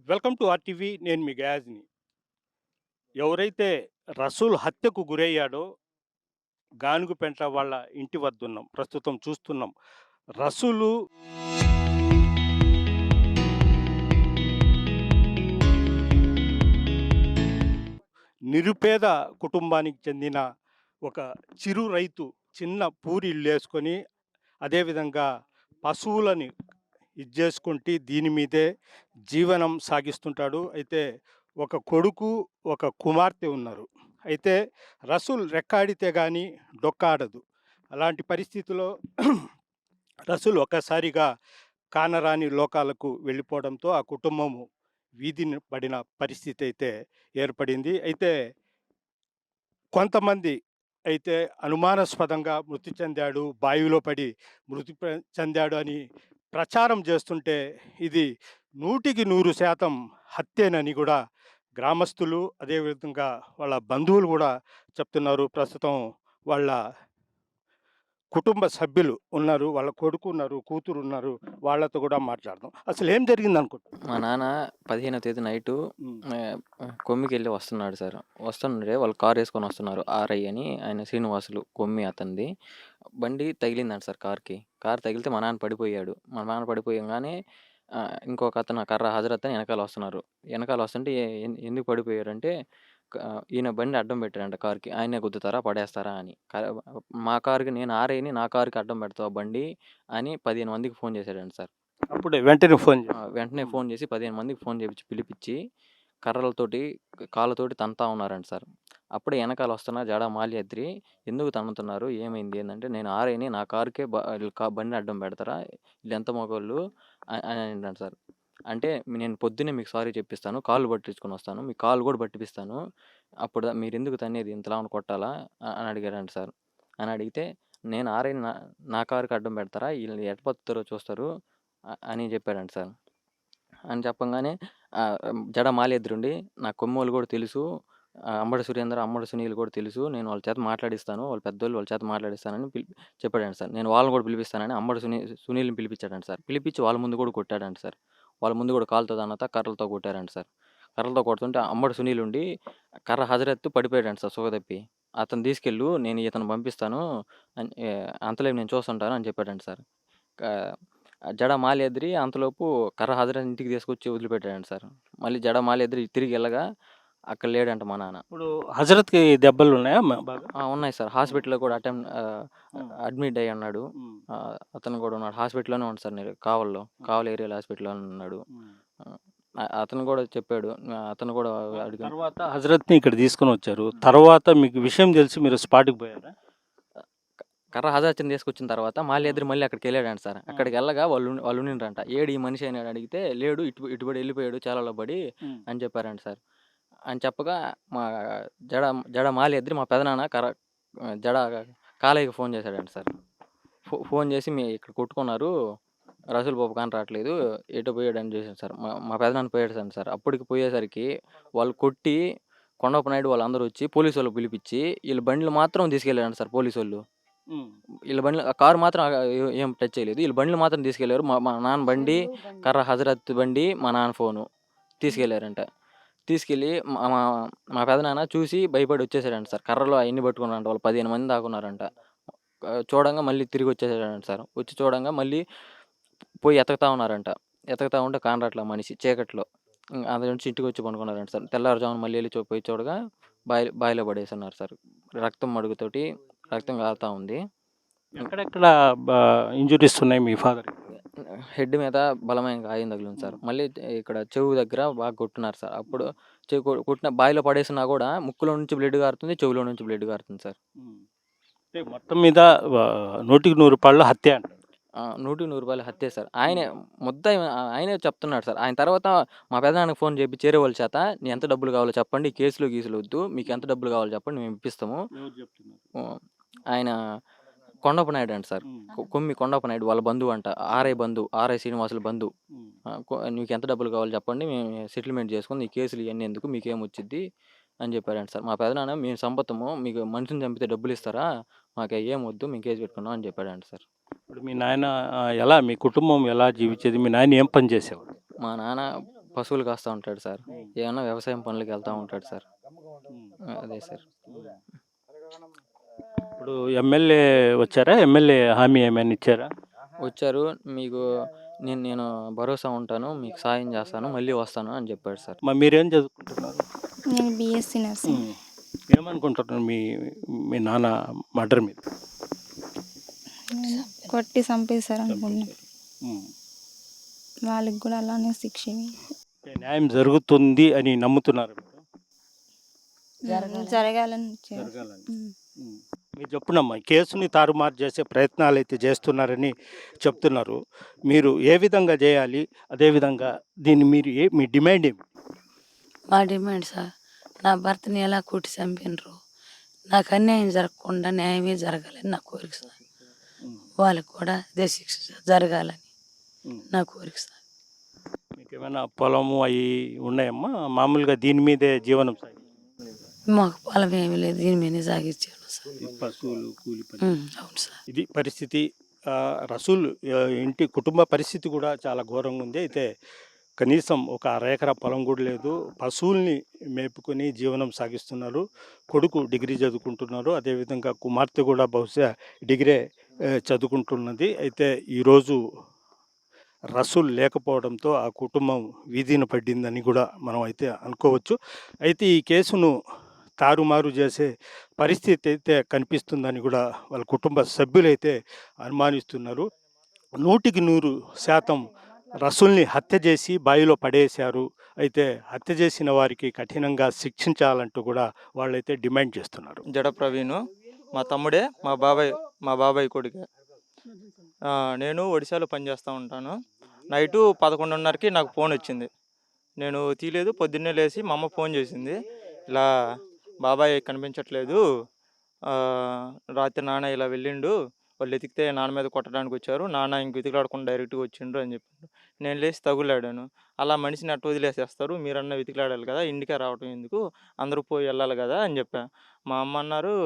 Welcome to RTV. నేను మీ గయాజ్ని. ఎవరైతే రసూల్ హత్యకు గురయ్యాడో గానుగుపెంట వాళ్ళ ఇంటి వద్దున్నాం, ప్రస్తుతం చూస్తున్నాం. రసూలు నిరుపేద కుటుంబానికి చెందిన ఒక చిరు రైతు. చిన్న పూరి ఇల్లేసుకొని, అదేవిధంగా పశువులని చేసుకుంటే దీని మీదే జీవనం సాగిస్తుంటాడు. అయితే ఒక కొడుకు, ఒక కుమార్తె ఉన్నారు. అయితే రసూల్ రెక్కాడితే కానీ డొక్కాడదు. అలాంటి పరిస్థితిలో రసూల్ ఒక్కసారిగా కానరాని లోకాలకు వెళ్ళిపోవడంతో ఆ కుటుంబము వీధిని పడిన పరిస్థితి అయితే ఏర్పడింది. అయితే కొంతమంది అయితే అనుమానాస్పదంగా మృతి చెందాడు, బావిలో పడి చెందాడు అని ప్రచారం చేస్తుంటే, ఇది 100% హత్యేనని కూడా గ్రామస్తులు, అదేవిధంగా వాళ్ళ బంధువులు కూడా చెప్తున్నారు. ప్రస్తుతం వాళ్ళ కుటుంబ సభ్యులు ఉన్నారు, వాళ్ళ కొడుకు ఉన్నారు, కూతురు ఉన్నారు. వాళ్ళతో కూడా మాట్లాడదాం. అసలు ఏం జరిగింది అనుకుంటున్నారు? మా నాన్న 15వ తేదీ నైటు కొమ్మికెళ్ళి వస్తున్నాడు సార్. వస్తుంటే వాళ్ళు కార్ వేసుకొని వస్తున్నారు. ఆర్ఐ అని ఆయన శ్రీనివాసులు కొమ్మి అతనిది. బండి తగిలిందంట సార్ కార్‌కి. కార్ తగిలితే మా నాన్న పడిపోయాడు. మా నాన్న పడిపోయంగానే ఇంకొక అతను కర్ర హజరత్ అని వెనకాల వస్తున్నారు. వెనకాల వస్తుంటే ఎందుకు పడిపోయారంటే ఈయన బండి అడ్డం పెట్టాడంట కార్‌కి. ఆయన్నే గుద్దుతారా? పడేస్తారా? అని. మా కారుకి నేను ఆర్ఐని నా కారుకి అడ్డం పెడతావా బండి అని 15 మందికి ఫోన్ చేశాడంట సార్. అప్పుడే వెంటనే ఫోన్ వెంటనే ఫోన్ చేసి 15 మందికి ఫోన్ చేపించి పిలిపించి కర్రలతోటి, కాళ్ళతోటి తంతా ఉన్నారంట సార్. అప్పుడే ఎనకాల వస్తున్న జడ మాల్యాద్రి ఎందుకు తన్నుతున్నారు? ఏమైంది? ఏందంటే నేను ఆర్ఐని నా కారుకే బండిని అడ్డం పెడతారా? ఈళ్ళెంత మగోళ్ళు అని అన్నాడు సార్. అంటే నేను పొద్దున్నే మీకు సారీ చెప్పిస్తాను. కాళ్ళు పట్టించుకొని వస్తాను. మీ కాళ్ళు కూడా పట్టిపిస్తాను. అప్పుడు మీరెందుకు తన్నేది? ఇంతలామని కొట్టాలా? అని అడిగాడంట సార్. అని అడిగితే నేను ఆర్ఐని నా కారుకి అడ్డం పెడతారా? ఈళ్ళు ఎట్ట బతుకుతారో చూస్తారు అని చెప్పాడంట సార్. అని చెప్పంగానే జడ మాలేద్రుండి నా కొమ్మోళ్ళు కూడా తెలుసు. అంబడి సురేంద్ర, అంబడి సునీల్ కూడా తెలుసు. నేను వాళ్ళ చేత మాట్లాడిస్తాను. వాళ్ళు పెద్దోళ్ళు, వాళ్ళ చేత మాట్లాడిస్తానని చెప్పాడంట సార్. నేను వాళ్ళని కూడా పిలిపిస్తానని అంబడి సునీల్‌ని పిలిపించాడంట సార్. పిలిపించి వాళ్ళ ముందు కూడా కొట్టాడంట సార్. వాళ్ళ ముందు కూడా కాలుతో తన్నతా కర్రలతో కొట్టారంట సార్. కర్రలతో కొడుతుంటే అంబడి సునీల్ ఉండి కర్ర హజరత్తు పడిపోయాడంట సార్ సుగదప్పి. అతను తీసుకెళ్ళు, నేను ఇతన్ని పంపిస్తాను అని అంతలోపు నేను చూస్తుంటాను అని చెప్పాడంట సార్. జడ మాల్యాద్రి అంతలోపు కర్ర హజరత్ ఇంటికి తీసుకొచ్చి వదిలిపెట్టాడంట సార్. మళ్ళీ జడ మాల్యాద్రి తిరిగి ఎళ్ళగా అక్కడ లేడంట మా నాన్న. ఇప్పుడు హజరత్‌కి దెబ్బలున్నాయా బాగా? ఉన్నాయి సార్. హాస్పిటల్‌లో కూడా అడ్మిట్ అయ్యి ఉన్నాడు. అతను కూడా ఉన్నాడు. హాస్పిటల్‌లోనే ఉన్నాడు సార్ కావలిలో. కావలి ఏరియాలో హాస్పిటల్‌లోనే ఉన్నాడు. అతను కూడా చెప్పాడు. అతను కూడా అడిగాను. తర్వాత హజరత్‌ని ఇక్కడ తీసుకొనొచ్చారు. తర్వాత మీకు విషయం తెలిసి మీరు స్పాట్‌కి పోయారా? కర్ర హజరత్‌ని తీసుకొచ్చిన తర్వాత మాల్యాద్రి మళ్ళీ అక్కడికెళ్ళాడంట సార్. అక్కడికెళ్ళగా వాళ్ళు ఉండిండ్రంట. ఏడు ఈ మనిషి అని అడిగితే లేడు, ఇటుబడి వెళ్ళిపోయాడు చాలలో పడి అని చెప్పారంట సార్. అని చెప్పగా మా జడ మాల్యాద్రి మా పెదనాన్న జడ కాలేయకి ఫోన్ చేశాడంట సార్. ఫోన్ చేసి ఇక్కడ కొట్టుకున్నారు. రసూల్ బాబు కాని రావట్లేదు. ఎటో పోయాడని చేశాడు సార్. మా పెదనాన్న పోయాడు సార్. అప్పటికి పోయేసరికి వాళ్ళు కొట్టి కొండప్ప నాయుడు వాళ్ళందరూ వచ్చి పోలీసోళ్ళకి పిలిపించి వీళ్ళ బండ్లు మాత్రం తీసుకెళ్ళారంట సార్ పోలీసోళ్ళు. వీళ్ళ బండ్లు కారు మాత్రం ఏం టచ్ చేయలేదు. వీళ్ళ బండ్లు మాత్రం తీసుకెళ్లారు. మా నాన్న బండి, కర్ర హజరత్ బండి, మా నాన్న ఫోను తీసుకెళ్లారంట. తీసుకెళ్ళి మా పెదనాన్న చూసి భయపడి వచ్చేసాడంట సార్. కర్రలు అవన్నీ పట్టుకున్నారంట. వాళ్ళు 15 మంది దాకా ఉన్నారంట. చూడంగా మళ్ళీ తిరిగి వచ్చేసాడంట సార్. వచ్చి చూడంగా మళ్ళీ పోయి ఎతకతా ఉన్నారంట. ఎతకతా ఉంటే కానరాట్ల మనిషి చీకట్లో. అందులో నుంచి ఇంటికి వచ్చి పడుకున్నారంట సార్. తెల్లారుజామున మళ్ళీ వెళ్ళి పోయి చూడగా బావిలో పడేసున్నారు సార్. రక్తం మడుగుతోటి రక్తం కారుతా ఉంది. ఎక్కడెక్కడ ఇంజురీస్ ఉన్నాయి మీ ఫాదర్‌కి? హెడ్ మీద బలమైన గాయం తగిలింది సార్. మళ్ళీ ఇక్కడ చెవు దగ్గర బాగా కొట్టున్నారు సార్. అప్పుడు చెవు కొట్టిన బావిలో పడేసినా కూడా ముక్కులో నుంచి బ్లడ్ కారుతుంది, చెవులో నుంచి బ్లడ్ కారుతుంది సార్. అంటే మొత్తం మీద 100కి 100 రూపాయలు హత్య అంటారు. 100కి 100 హత్యే సార్. ఆయనే చెప్తున్నాడు సార్. ఆయన తర్వాత మా పెదనాన్నకి ఫోన్ చేసి చేరే వాళ్ళ చేత నీ ఎంత డబ్బులు కావాలో చెప్పండి. కేసులు గీసులు వద్దు. మీకు ఎంత డబ్బులు కావాలో చెప్పండి మేము ఇప్పిస్తాము. ఆయన కొండప్ప నాయుడు అంట సార్. కొమ్మి కొండప్ప నాయుడు వాళ్ళ బంధువు అంట. ఆర్ఐ శ్రీనివాసుల బంధువు. నీకు ఎంత డబ్బులు కావాలో చెప్పండి మేము సెటిల్మెంట్ చేసుకుని ఈ కేసులు ఇవన్నీ ఎందుకు మీకేమొచ్చిద్ది అని చెప్పారంట సార్. మా పెదనాన్న మేము సంపత్తము మీకు మనిషిని చంపితే డబ్బులు ఇస్తారా? మాకు ఏం వద్దు మేము కేసు పెట్టుకున్నాం అని చెప్పాడంట సార్. ఇప్పుడు మీ నాయన మీ కుటుంబం ఎలా జీవించేది? మీ నాయన ఏం పని చేసేవాడు? మా నాన్న పశువులు కాస్తా ఉంటాడు సార్. ఉమ్, ఏమన్నా వ్యవసాయం పనులకి వెళ్తా ఉంటాడు సార్. ఉమ్, అదే సార్. ఉమ్. ఇప్పుడు ఎమ్మెల్యే వచ్చారా? ఎమ్మెల్యే హామీ ఏమైనా ఇచ్చారా? వచ్చారు. మీకు నేను భరోసా ఉంటాను. మీకు సాయం చేస్తాను. మళ్ళీ వస్తాను అని చెప్పాడు సార్. మరి మీరేం చదువుకుంటున్నారు? నేను బీఎస్సీ నర్సింగ్. ఉమ్. ఏమనుకుంటున్నారు మీ మీ నాన్న మర్డర్ మీద? కొట్టి చంపేశారు అనుకున్నాను. ఉమ్. వాళ్ళకి కూడా అలానే శిక్ష వేయాలి. న్యాయం జరుగుతుంది అని నమ్ముతున్నారు మీరు? జరగాలని వచ్చారు. జరగాలని. ఉమ్. మీరు చెప్పునమ్మా, కేసుని తారుమారు చేసే ప్రయత్నాలు అయితే చేస్తున్నారని చెప్తున్నారు. మీరు ఏ విధంగా చేయాలి? అదేవిధంగా దీన్ని మీరు మీ డిమాండ్ ఏమి? మా డిమాండ్ సార్, నా భర్తని ఎలా కొట్టి చంపినరు, నాకు అన్యాయం జరగకుండా న్యాయమే జరగాలని నా కోరిక సార్. ఉమ్. వాళ్ళకి కూడా అదే శిక్ష జరగాలని ఉమ్. నా కోరిక సార్. మీకు ఏమైనా పొలము అవి ఉన్నాయమ్మా? మామూలుగా దీని మీదే జీవనం సాగి మాకు పొలం ఏమీ లేదు, దీని మీద సాగించాను సార్. పశువులు కూలి పని. అవును సార్. ఇది పరిస్థితి. రసూల్ ఇంటి కుటుంబ పరిస్థితి కూడా చాలా ఘోరంగా ఉంది. అయితే కనీసం ఒక ఎకరా పొలం కూడా లేదు. పశువుల్ని మేపుకొని జీవనం సాగిస్తున్నారు. కొడుకు డిగ్రీ చదువుకుంటున్నారు. అదేవిధంగా కుమార్తె కూడా బహుశా డిగ్రీ చదువుకుంటున్నది. అయితే ఈరోజు రసూల్ లేకపోవడంతో ఆ కుటుంబం వీధిన పడిందని కూడా మనం అయితే అనుకోవచ్చు. అయితే ఈ కేసును తారుమారు చేసే పరిస్థితి అయితే కనిపిస్తుందని కూడా వాళ్ళ కుటుంబ సభ్యులైతే అనుమానిస్తున్నారు. 100% రసూల్ని హత్య చేసి బావిలో పడేశారు. అయితే హత్య చేసిన వారికి కఠినంగా శిక్షించాలంటూ కూడా వాళ్ళైతే డిమాండ్ చేస్తున్నారు. జడ ప్రవీణ్ మా తమ్ముడే, మా బాబాయ్ కొడుకే. నేను ఒడిశాలో పనిచేస్తూ ఉంటాను. నైటు 11:30కి నాకు ఫోన్ వచ్చింది. నేను తీయలేదు. పొద్దున్నే లేచి మా అమ్మ ఫోన్ చేసింది. ఇలా బాబాయ్ కనిపించట్లేదు, రాత్రి నాన్న ఇలా వెళ్ళిండు, వాళ్ళు ఎతికితే నాన్న మీద కొట్టడానికి వచ్చారు, నాన్న ఇంక వెతికిలాడకుండా డైరెక్ట్గా వచ్చిండ్రు అని చెప్పాడు. నేను లేచి తగులాడాను. అలా మనిషిని అట్టు వదిలేసేస్తారు, మీరన్నా వెతికిలాడాలి కదా, ఇంటికే రావటం ఎందుకు, అందరూ పోయి వెళ్ళాలి కదా అని చెప్పా. మా అమ్మ అన్నారు,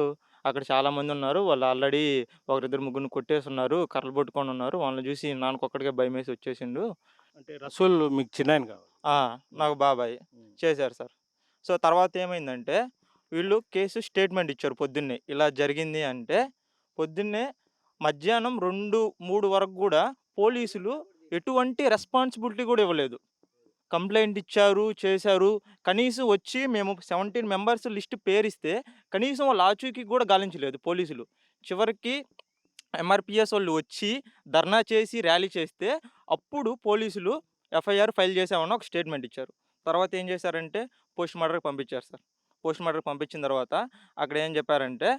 అక్కడ చాలామంది ఉన్నారు, వాళ్ళు ఆల్రెడీ ఒకరిద్దరు ముగ్గురిని కొట్టేసి ఉన్నారు, కర్రలు పట్టుకొని ఉన్నారు, వాళ్ళని చూసి నాన్నకొక్కడికే భయం వేసి వచ్చేసిండు. అంటే రసూల్ మీకు చిన్నాయన కావాలి? నాకు బాబాయ్ చేశారు సార్. సో తర్వాత ఏమైందంటే వీళ్ళు కేసు స్టేట్మెంట్ ఇచ్చారు పొద్దున్నే, ఇలా జరిగింది అంటే. పొద్దున్నే మధ్యాహ్నం 2-3 వరకు కూడా పోలీసులు ఎటువంటి రెస్పాన్సిబిలిటీ కూడా ఇవ్వలేదు. కంప్లైంట్ ఇచ్చారు, చేశారు. కనీసం వచ్చి మేము 17 మెంబర్స్ లిస్ట్ పేరిస్తే కనీసం వాళ్ళ ఆచూకీ కూడా గాలించలేదు పోలీసులు. చివరికి ఎంఆర్పిఎస్ వాళ్ళు వచ్చి ధర్నా చేసి ర్యాలీ చేస్తే అప్పుడు పోలీసులు ఎఫ్ఐఆర్ ఫైల్ చేసామని ఒక స్టేట్మెంట్ ఇచ్చారు. తర్వాత ఏం చేశారంటే పోస్ట్ మార్టంకి పంపించారు సార్. పోస్ట్ మార్టంకి పంపించిన తర్వాత అక్కడ ఏం చెప్పారంటే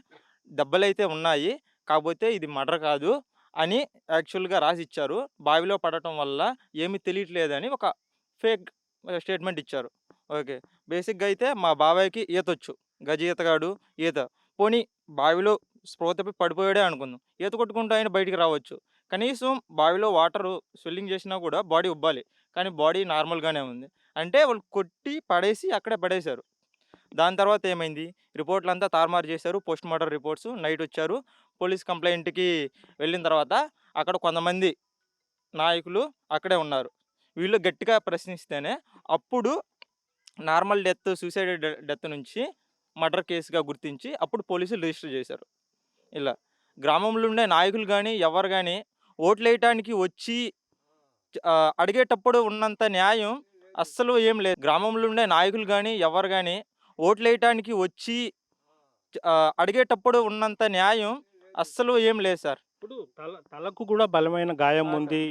దెబ్బలైతే ఉన్నాయి, కాకపోతే ఇది మర్డర్ కాదు అని యాక్చువల్గా రాసి ఇచ్చారు. బావిలో పడటం వల్ల ఏమీ తెలియట్లేదని ఒక ఫేక్ స్టేట్మెంట్ ఇచ్చారు. ఓకే, బేసిక్గా అయితే మా బాబాయ్కి ఈతొచ్చు, గజ ఈతగాడు, ఈత. పోనీ బావిలో స్పృహ తప్పి పడిపోయాడే అనుకుందాం, ఈత కొట్టుకుంటూ ఆయన బయటికి రావచ్చు. కనీసం బావిలో వాటరు స్విల్లింగ్ చేసినా కూడా బాడీ ఉబ్బాలి, కానీ బాడీ నార్మల్గానే ఉంది. అంటే వాళ్ళు కొట్టి పడేసి అక్కడే పడేశారు. దాని తర్వాత ఏమైంది, రిపోర్ట్లు అంతా తారుమారు చేశారు. పోస్ట్ మార్టం రిపోర్ట్స్ నైట్ వచ్చారు. పోలీస్ కంప్లైంట్కి వెళ్ళిన తర్వాత అక్కడ కొంతమంది నాయకులు అక్కడే ఉన్నారు. వీళ్ళు గట్టిగా ప్రశ్నిస్తేనే అప్పుడు నార్మల్ డెత్, సూసైడ్ డెత్ నుంచి మర్డర్ కేసుగా గుర్తించి అప్పుడు పోలీసులు రిజిస్టర్ చేశారు. ఇలా గ్రామంలో ఉండే నాయకులు కానీ ఎవరు కానీ ఓట్లు వేయటానికి వచ్చి అడిగేటప్పుడు ఉన్నంత న్యాయం అస్సలు ఏం లేదు. గ్రామంలో ఉండే నాయకులు కానీ ఎవరు కానీ ఓట్లు వేయటానికి వచ్చి అడిగేటప్పుడు ఉన్నంత న్యాయం అస్సలు ఏం లేదు సార్. ఇప్పుడు తలకు కూడా బలమైన గాయం ఉంది.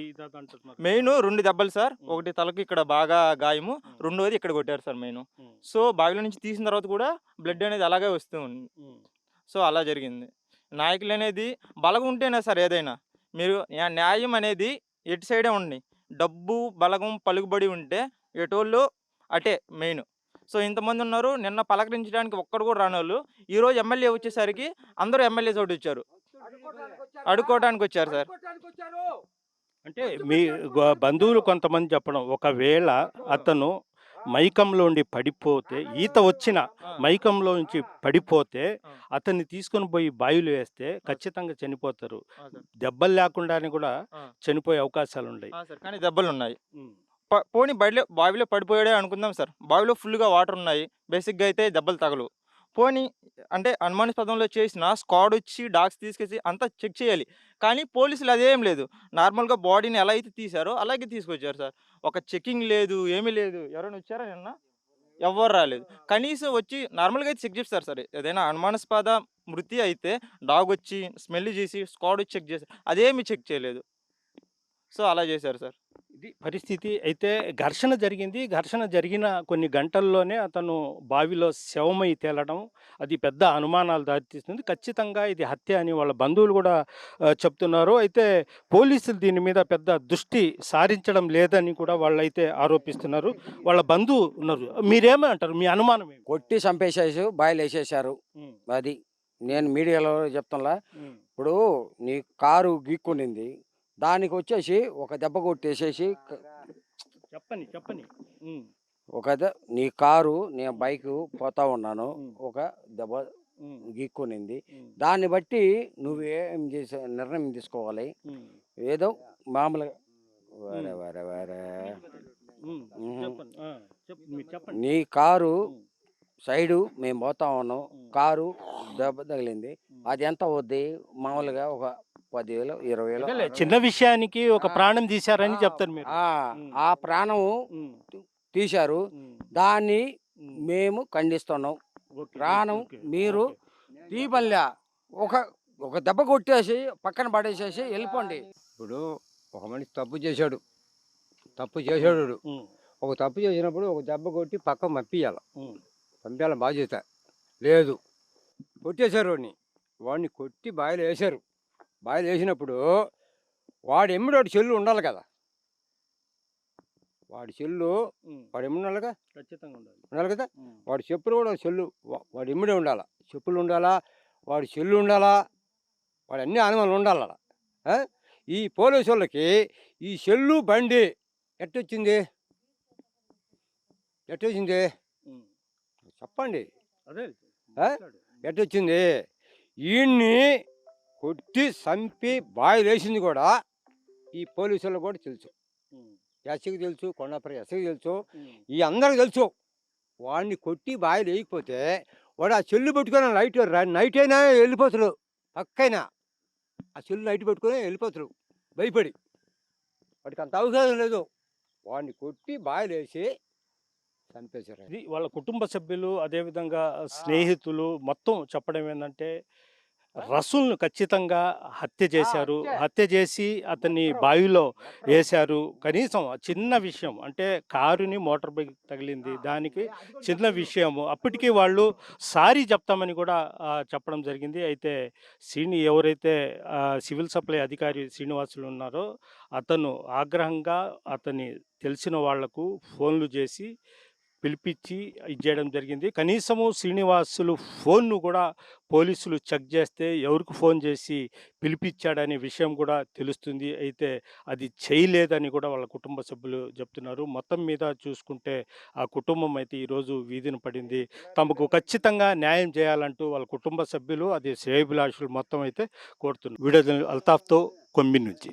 మెయిన్ 2 దెబ్బలు సార్. ఒకటి తలకు ఇక్కడ బాగా గాయము, రెండోది ఇక్కడ కొట్టారు సార్ మెయిన్. సో బావిలో నుంచి తీసిన తర్వాత కూడా బ్లడ్ అనేది అలాగే వస్తూ ఉంది. సో అలా జరిగింది. నాయకులు అనేది బలగం ఉంటేనే సార్ ఏదైనా. మీరు న్యాయం అనేది ఎటు సైడే ఉండి, డబ్బు బలగం పలుకుబడి ఉంటే ఎటోళ్ళు అటే మెయిన్. సో ఇంతమంది ఉన్నారు, నిన్న పలకరించడానికి ఒక్కడు కూడా రానోళ్ళు ఈరోజు ఎమ్మెల్యే వచ్చేసరికి అందరూ ఎమ్మెల్యే చోటు వచ్చారు, అడుక్కోవడానికి వచ్చారు సార్. అంటే మీ బంధువులు కొంతమంది చెప్పడం, ఒకవేళ అతను మైకంలో ఉండి పడిపోతే, ఈత వచ్చిన మైకంలో నుంచి పడిపోతే అతన్ని తీసుకొని పోయి బావిలో వేస్తే ఖచ్చితంగా చనిపోతారు. దెబ్బలు లేకుండానే కూడా చనిపోయే అవకాశాలు ఉన్నాయి. కానీ దెబ్బలు ఉన్నాయి. పోనీ బావిలో పడిపోయాడే అనుకుందాం సార్. బావిలో ఫుల్‌గా వాటర్ ఉన్నాయి. బేసిక్‌గా అయితే దెబ్బలు తగలవు. పోనీ అంటే అనుమానాస్పదంలో చేసిన స్క్వాడొచ్చి డాగ్స్ తీసుకొచ్చి అంతా చెక్ చేయాలి. కానీ పోలీసులు అదేం లేదు. నార్మల్‌గా బాడీని ఎలా అయితే తీశారో అలాగే తీసుకొచ్చారు సార్. ఒక చెకింగ్ లేదు, ఏమీ లేదు. ఎవరైనా వచ్చారా నిన్న? ఎవ్వరు రాలేదు. కనీసం వచ్చి నార్మల్‌గా అయితే చెక్ చేస్తారు సార్. ఏదైనా అనుమానాస్పద మృతి అయితే డాగొచ్చి స్మెల్ చేసి స్క్వాడొచ్చి చెక్ చేసారు. అదేమి చెక్ చేయలేదు. సో, అలా చేశారు సార్. ఇది పరిస్థితి. అయితే ఘర్షణ జరిగింది. ఘర్షణ జరిగిన కొన్ని గంటల్లోనే అతను బావిలో శవమై తేలడం, అది పెద్ద అనుమానాలు దారితీస్తుంది. ఖచ్చితంగా ఇది హత్య అని వాళ్ళ బంధువులు కూడా చెప్తున్నారు. అయితే పోలీసులు దీని మీద పెద్ద దృష్టి సారించడం లేదని కూడా వాళ్ళైతే ఆరోపిస్తున్నారు. వాళ్ళ బంధువు ఉన్నారు. మీరేమంటారు? మీ అనుమానం ఏమి? కొట్టి చంపేసేసి బాయిలు వేసేసారు. హ్మ్. అది నేను మీడియాలో చెప్తున్నా. హ్మ్. ఇప్పుడు నీ కారు గీక్కునింది, దానికి వచ్చేసి ఒక దెబ్బ కొట్టేసేసి చెప్పని. హ్మ్. నీ కారు నేను బైక్ పోతా ఉన్నాను, హ్మ్. ఒక దెబ్బ హ్మ్. గీక్కునింది. హ్మ్. దాన్ని బట్టి నువ్వేం చేసే నిర్ణయం తీసుకోవాలి. హ్మ్. ఏదో మామూలుగా హ్మ్. వేరే వేరే వేరే హ్మ్. మ్మ్. చెప్పండి. మీరు చెప్పండి. నీ కారు హ్మ్. సైడు మేము పోతా ఉన్నాం, హ్మ్. కారు దెబ్బ తగిలింది. హ్మ్. అది ఎంత అవుద్ది? మామూలుగా ఒక 10,000, 20,000, అదేలే, 60,000. చిన్న విషయానికి ఒక ఆ. ప్రాణం తీశారని ఆ, చెప్తారు మీరు. ఆ, హ్మ్. ఆ ప్రాణము హ్మ్. తీశారు. హ్మ్. దాన్ని హ్మ్. మేము ఖండిస్తున్నాం. ఓకే. ప్రాణం ఓకే. మీరు ఓకే. తీబల్లా ఒక ఒక దెబ్బ కొట్టేసి పక్కన పడేసేసి వెళ్ళిపోండి. ఇప్పుడు ఒక మనిషి తప్పు చేశాడు, హ్మ్. ఒక తప్పు చేసినప్పుడు ఒక దెబ్బ కొట్టి పక్క పంపించాలి, హ్మ్. పంపించాలి బాధ్యత. లేదు, కొట్టేశారు వాడిని కొట్టి బాయిలు వేశారు. బాయిలు వేసినప్పుడు వాడు ఎమ్మిడోటి చెల్లు ఉండాలి కదా, వాడి చెల్లు హ్మ్. వాడు ఎమ్మిడాలిగా, ఖచ్చితంగా ఉండాలి. ఉండాలి కదా. హ్మ్. వాడి చెప్పులు కూడా చెల్లు వాడు ఎమ్మిడే ఉండాలా, చెప్పులు ఉండాలా, వాడి చెల్లు ఉండాలా, వాడు అన్ని ఆనిమల్ ఉండాలి ఆడ. ఆ? ఈ పోలీసు వాళ్ళకి ఈ చెల్లు బండి ఎట్టొచ్చింది, హ్మ్. చెప్పండి. అదే ఆ? మాట్లాడు. ఎట్టొచ్చింది? ఈయన్ని కొట్టి చంపి బాయిలు వేసింది కూడా ఈ పోలీసు వాళ్ళకి కూడా తెలుసు. హ్మ్. ఎస్సీకి తెలుసు, కొండాపురం ఎస్సీకి తెలుసు, హ్మ్. ఈ అందరికి తెలుసు. వాడిని కొట్టి బాయిలు వేయకపోతే వాడు ఆ చెల్లు పెట్టుకొని నైట్ అయినా వెళ్ళిపోతాడు, పక్కైనా ఆ చెల్లు నైట్ పెట్టుకొని వెళ్ళిపోతాడు భయపడి. వాడికి అంత అవకాశం లేదు. వాడిని కొట్టి బాయిలు వేసి చంపేశారు. ఇది వాళ్ళ కుటుంబ సభ్యులు, అదేవిధంగా స్నేహితులు మొత్తం చెప్పడం ఏంటంటే రసూల్‌ను ఖచ్చితంగా హత్య చేశారు. హత్య చేసి అతన్ని బావిలో వేశారు. కనీసం ఆ చిన్న విషయం అంటే కారుని మోటార్ బైక్ తగిలింది. దానికి చిన్న విషయము. అప్పటికి వాళ్ళు సారీ చెప్తామని కూడా చెప్పడం జరిగింది. అయితే ఎవరైతే సివిల్ సప్లై అధికారి శ్రీనివాసులు ఉన్నారో అతను ఆగ్రహంగా అతని తెలిసిన వాళ్లకు ఫోన్లు చేసి పిలిపించి ఇది చేయడం జరిగింది. కనీసము శ్రీనివాసులు ఫోన్‌ను కూడా పోలీసులు చెక్ చేస్తే ఎవరికి ఫోన్ చేసి పిలిపించాడనే విషయం కూడా తెలుస్తుంది. అయితే అది చేయలేదని కూడా వాళ్ళ కుటుంబ సభ్యులు చెప్తున్నారు. మొత్తం మీద చూసుకుంటే ఆ కుటుంబం అయితే ఈరోజు వీధిన పడింది. తమకు ఖచ్చితంగా న్యాయం చేయాలంటూ వాళ్ళ కుటుంబ సభ్యులు, అది శ్రేయోభిలాషులు మొత్తం అయితే కోరుతున్నారు. వీడియో జర్నలిస్ట్ అల్తాఫ్‌తో కొమ్మిన్ నుంచి.